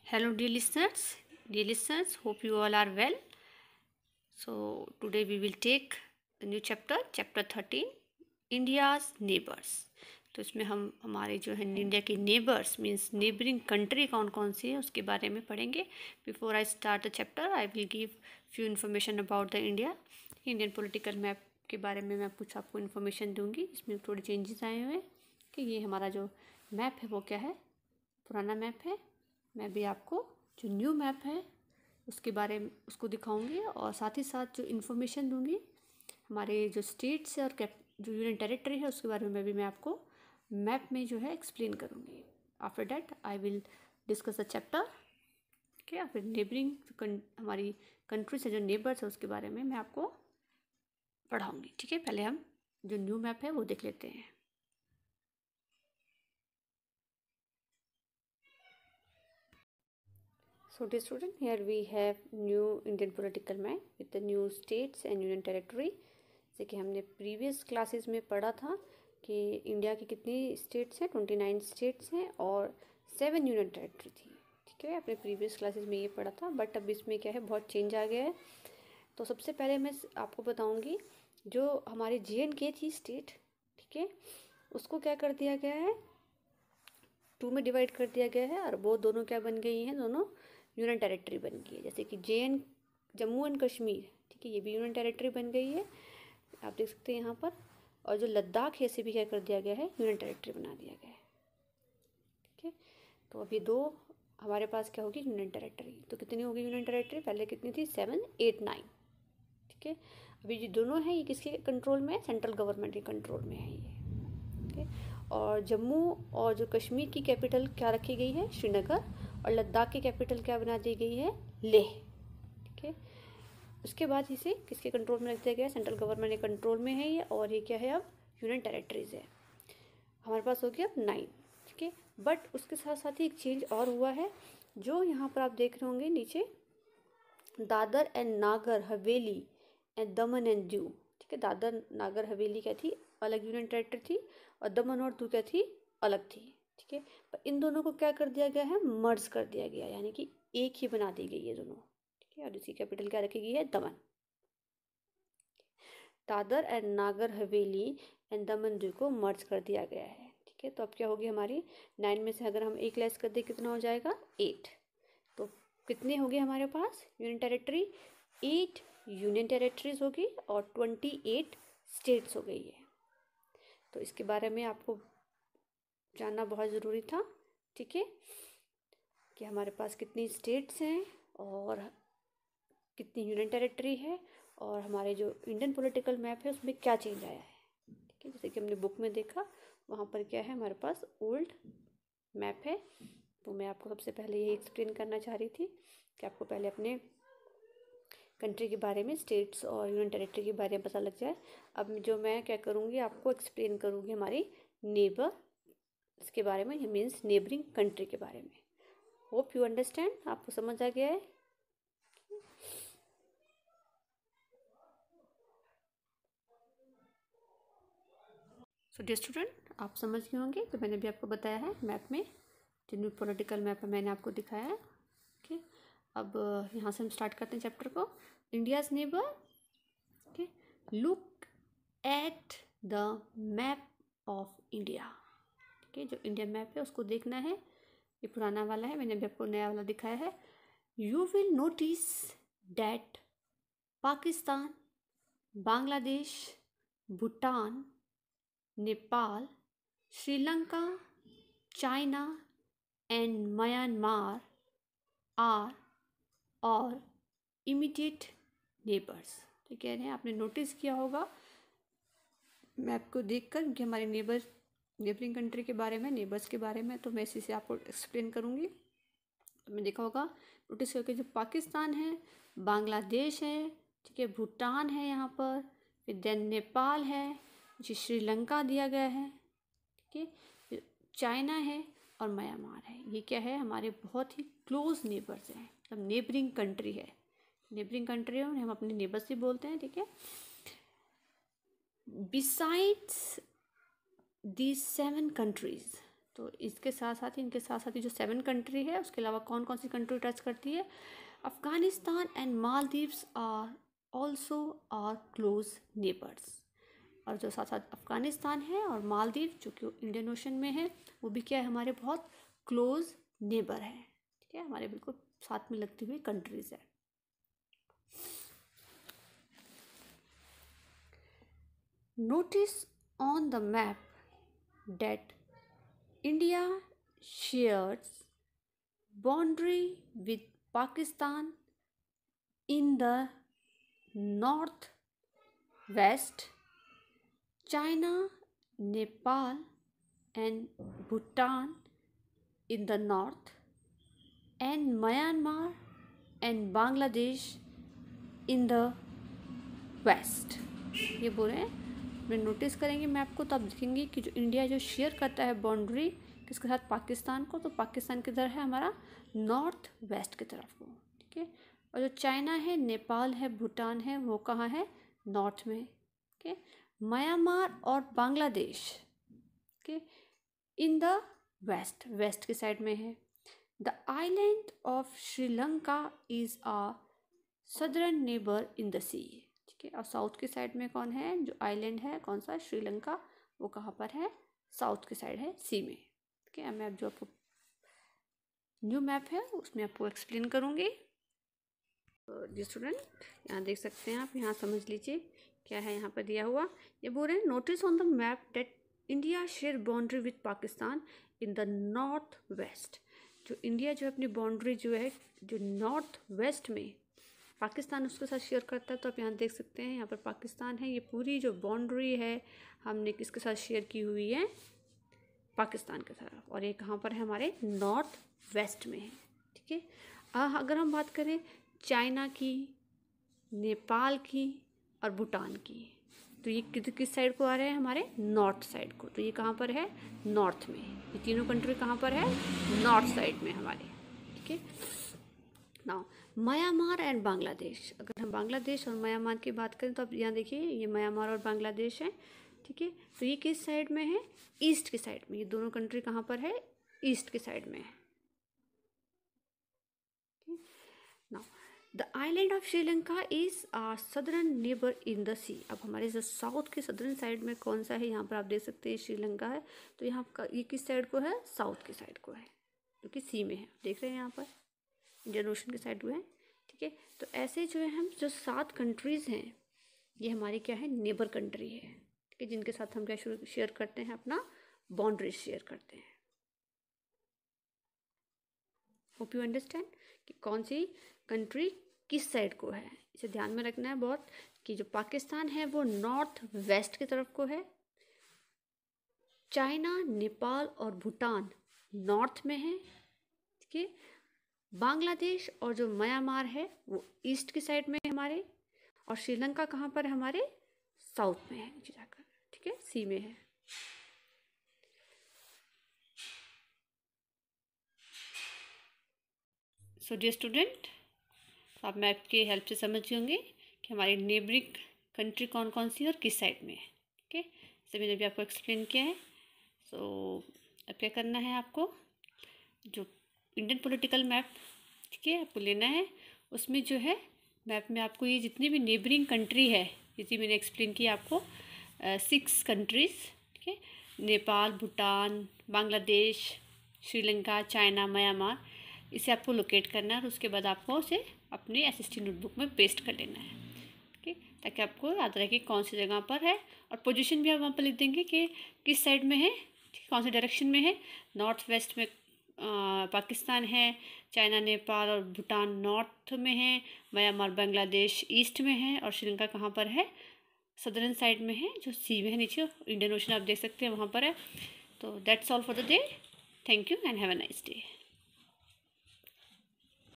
Hello, dear listeners. Hope you all are well. So today we will take the new chapter, chapter 13, India's neighbors. तो इसमें हम हमारे जो है India के नेबर्स मीन्स नेबरिंग कंट्री कौन कौन सी है उसके बारे में पढ़ेंगे. Before I start the chapter I will give few information about the Indian political map के बारे में मैं कुछ आपको इन्फॉर्मेशन दूंगी. इसमें थोड़े चेंजेस आए हुए हैं कि ये हमारा जो मैप है वो क्या है, पुराना मैप है. मैं भी आपको जो न्यू मैप है उसके बारे में उसको दिखाऊंगी और साथ ही साथ जो इन्फॉर्मेशन दूंगी हमारे जो स्टेट्स है और जो यूनियन टेरिटरी है उसके बारे में भी मैं आपको मैप में जो है एक्सप्लेन करूंगी. After that I will discuss the chapter. ठीक है, फिर नेबरिंग हमारी कंट्री से जो नेबर्स है उसके बारे में मैं आपको पढ़ाऊँगी. ठीक है, पहले हम जो न्यू मैप है वो देख लेते हैं. So dear student, here we have new Indian political map with the new states and union territory. जैसे कि हमने प्रीवियस क्लासेस में पढ़ा था कि इंडिया की कितनी स्टेट्स हैं, 29 स्टेट्स हैं और 7 यूनियन टेरिटरी थी. ठीक है, अपने प्रीवियस क्लासेस में ये पढ़ा था. बट अब इसमें क्या है, बहुत चेंज आ गया है. तो सबसे पहले मैं आपको बताऊंगी जो हमारी JNK थी स्टेट. ठीक है, उसको क्या कर दिया गया है, 2 में डिवाइड कर दिया गया है और वो दोनों क्या बन गई हैं, दोनों यूनियन टेरिटरी बन गई है. जैसे कि जम्मू एंड कश्मीर, ठीक है, ये भी यूनियन टेरिटरी बन गई है, आप देख सकते हैं यहाँ पर. और जो लद्दाख है इसे भी क्या कर दिया गया है, यूनियन टेरिटरी बना दिया गया है. ठीक है, तो अभी दो हमारे पास क्या होगी, यूनियन टेरिटरी. तो कितनी होगी यूनियन टेरिटरी, पहले कितनी थी, 7, 8, 9. ठीक है, अभी जो दोनों हैं ये किसके कंट्रोल में है, सेंट्रल गवर्नमेंट के कंट्रोल में है ये. ठीक है, और जम्मू और जो कश्मीर की कैपिटल क्या रखी गई है, श्रीनगर, और लद्दाख की कैपिटल क्या बना दी गई है, लेह. ठीक है, उसके बाद इसे किसके कंट्रोल में रख दिया गया है, सेंट्रल गवर्नमेंट के कंट्रोल में है ये. और ये क्या है, अब यूनियन टेरिटरीज है. हमारे पास हो गया अब 9. ठीक है, बट उसके साथ साथ ही एक चेंज और हुआ है जो यहाँ पर आप देख रहे होंगे नीचे, Dadar and Nagar Haveli and Daman and Diu. ठीक है, दादर नागर हवेली क्या थी, अलग यूनियन टेरिटरी थी, और दमन और दीव क्या थी, अलग थी. ठीक है, पर इन दोनों को क्या कर दिया गया है, मर्ज कर दिया गया, यानी कि एक ही बना दी गई है दोनों. ठीक है, और इसकी कैपिटल क्या रखी गई है, दमन. दादर एंड नागर हवेली एंड दमन दीव को मर्ज कर दिया गया है. ठीक है, तो अब क्या होगी हमारी 9 में से अगर हम एक लेस कर दे कितना हो जाएगा, 8. तो कितने हो गए हमारे पास यूनियन टेरिटरी, 8 यूनियन टेरिटरीज होगी और 28 स्टेट्स हो गई है. तो इसके बारे में आपको जानना बहुत ज़रूरी था. ठीक है, कि हमारे पास कितनी स्टेट्स हैं और कितनी यूनियन टेरिटरी है और हमारे जो इंडियन पॉलिटिकल मैप है उसमें क्या चेंज आया है. ठीक है, जैसे कि हमने बुक में देखा वहाँ पर क्या है, हमारे पास ओल्ड मैप है. तो मैं आपको सबसे पहले यही एक्सप्लेन करना चाह रही थी कि आपको पहले अपने कंट्री के बारे में, स्टेट्स और यूनियन टेरिटरी के बारे में पता लग जाए. अब जो मैं क्या करूँगी, आपको एक्सप्लेन करूँगी हमारी नेबर इसके बारे में, मीन्स नेबरिंग कंट्री के बारे में. होप यू अंडरस्टैंड, आपको समझ आ गया है. सो डियर स्टूडेंट, आप समझ गए होंगे तो मैंने भी आपको बताया है मैप में जो न्यू पॉलिटिकल मैप है मैंने आपको दिखाया है. ओके, अब यहाँ से हम स्टार्ट करते हैं चैप्टर को. India's neighbour. Okay, look at the map of India. ठीक है, जो इंडिया मैप है उसको देखना है. ये पुराना वाला है, मैंने अभी आपको नया वाला दिखाया है. You will notice that Pakistan, Bangladesh, Bhutan, Nepal, Sri Lanka, China and Myanmar are our immediate neighbours. तो कह रहे हैं आपने नोटिस किया होगा मैप को देखकर कि हमारे नेबरिंग कंट्री के बारे में, नेबर्स के बारे में. तो मैं इसी से आपको एक्सप्लेन करूँगी. तो मैं देखा होगा, नोटिस करके जो पाकिस्तान है, बांग्लादेश है, ठीक है, भूटान है यहाँ पर, फिर देन नेपाल है, जी श्रीलंका दिया गया है, ठीक है, फिर चाइना है और म्यांमार है. ये क्या है, हमारे बहुत ही क्लोज नेबर्स हैं, मतलब नेबरिंग कंट्री है. नेबरिंग कंट्री है, हम अपने नेबर्स ही बोलते हैं. ठीक है, बिसाइड्स these 7 countries, तो इसके साथ साथ ही इनके साथ साथ ही जो 7 कंट्री है उसके अलावा कौन कौन सी कंट्री टच करती है, Afghanistan and Maldives are also are close neighbours. और जो साथ साथ अफ़गानिस्तान है और मालदीव जो कि इंडियन ओशन में है वो भी क्या है, हमारे बहुत क्लोज नेबर है। ठीक है, हमारे बिल्कुल साथ में लगती हुई कंट्रीज है। Notice on the map that India shares boundary with Pakistan in the north west, China, Nepal and Bhutan in the north, and Myanmar and Bangladesh in the west। ये बोल रहे हैं, मैं नोटिस करेंगे मैप को तो आप देखेंगे कि जो इंडिया जो शेयर करता है बाउंड्री किसके साथ, पाकिस्तान को, तो पाकिस्तान किधर है हमारा, नॉर्थ वेस्ट की तरफ को। ठीक है, और जो चाइना है, नेपाल है, भूटान है, वो कहाँ है, नॉर्थ में। ठीक है, म्यांमार और बांग्लादेश के इन द वेस्ट, वेस्ट की साइड में है। The island of Sri Lanka is a southern neighbour in the sea. ठीक है, और साउथ की साइड में कौन है, जो आइलैंड है कौन सा, श्रीलंका, वो कहाँ पर है, साउथ की साइड है, सी में। ठीक है, मैप जो आपको न्यू मैप है उसमें आपको एक्सप्लेन करूँगी। जी स्टूडेंट, यहाँ देख सकते हैं आप, यहाँ समझ लीजिए क्या है यहाँ पर दिया हुआ। ये बोल रहे हैं notice on the map that India share boundary with Pakistan in the north west. जो इंडिया जो अपनी बाउंड्री जो है जो नॉर्थ वेस्ट में पाकिस्तान उसके साथ शेयर करता है। तो आप यहाँ देख सकते हैं, यहाँ पर पाकिस्तान है, ये पूरी जो बाउंड्री है हमने किसके साथ शेयर की हुई है, पाकिस्तान के तरफ, और ये कहाँ पर है, हमारे नॉर्थ वेस्ट में है। ठीक है, अगर हम बात करें चाइना की, नेपाल की और भूटान की, तो ये किस साइड को आ रहे हैं, हमारे नॉर्थ साइड को। तो ये कहाँ पर है, नॉर्थ में। ये तीनों कंट्री कहाँ पर है, नॉर्थ साइड में हमारे। ठीक है, नाउ म्यांमार एंड बांग्लादेश। अगर हम बांग्लादेश और म्यांमार की बात करें तो आप यहाँ देखिए, ये म्यांमार और बांग्लादेश है। ठीक है, तो ये किस साइड में है, ईस्ट की साइड में। ये दोनों कंट्री कहाँ पर है, ईस्ट की साइड में है। Now the island of Sri Lanka is a southern neighbour in the sea. अब हमारे जो साउथ के सदर्न साइड में कौन सा है, यहाँ पर आप देख सकते हैं श्रीलंका है। तो यहाँ ये किस साइड को है, साउथ की साइड को है, जो कि सी में है। देख रहे हैं यहाँ पर इंडियन ओशन के साइड में है। ठीक है, तो ऐसे जो है हम जो 7 कंट्रीज़ हैं ये हमारी क्या है, नेबर कंट्री है। ठीक है, जिनके साथ हम क्या शेयर करते हैं, अपना बाउंड्री शेयर करते हैं। होप यू अंडरस्टैंड कि कौन सी कंट्री किस साइड को है। इसे ध्यान में रखना है बहुत कि जो पाकिस्तान है वो नॉर्थ वेस्ट की तरफ को है, चाइना, नेपाल और भूटान नॉर्थ में है। ठीक है, बांग्लादेश और जो म्यांमार है वो ईस्ट की साइड में है हमारे, और श्रीलंका कहाँ पर है, हमारे साउथ में है नीचे जाकर। ठीक है, सी में है। सो डियर स्टूडेंट, आप मैप की हेल्प से समझ होंगे कि हमारी नेबरिंग कंट्री कौन कौन सी है और किस साइड में है। ठीक है, इसे मैंने भी आपको एक्सप्लेन किया है। सो अब क्या करना है, आपको जो इंडियन पॉलिटिकल मैप, ठीक है, आपको लेना है। उसमें जो है मैप में आपको ये जितनी भी नेबरिंग कंट्री है, जैसे मैंने एक्सप्लेन किया आपको 6 कंट्रीज़, ठीक है, नेपाल, भूटान, बांग्लादेश, श्रीलंका, चाइना, म्यांमार, इसे आपको लोकेट करना है और उसके बाद आपको उसे अपनी एसएसटी नोटबुक में पेस्ट कर लेना है। ठीक है, ताकि आपको याद रहे कि कौन सी जगह पर है, और पोजीशन भी आप वहाँ पर लिख देंगे कि किस साइड में है, कौन से डायरेक्शन में है। नॉर्थ वेस्ट में पाकिस्तान है, चाइना, नेपाल और भूटान नॉर्थ में है, म्यांमार, बांग्लादेश ईस्ट में है, और श्रीलंका कहाँ पर है, सदर्न साइड में है, जो सी में है, नीचे इंडियन ओशन आप देख सकते हैं वहाँ पर है। तो that's all for the day. Thank you and have a nice day.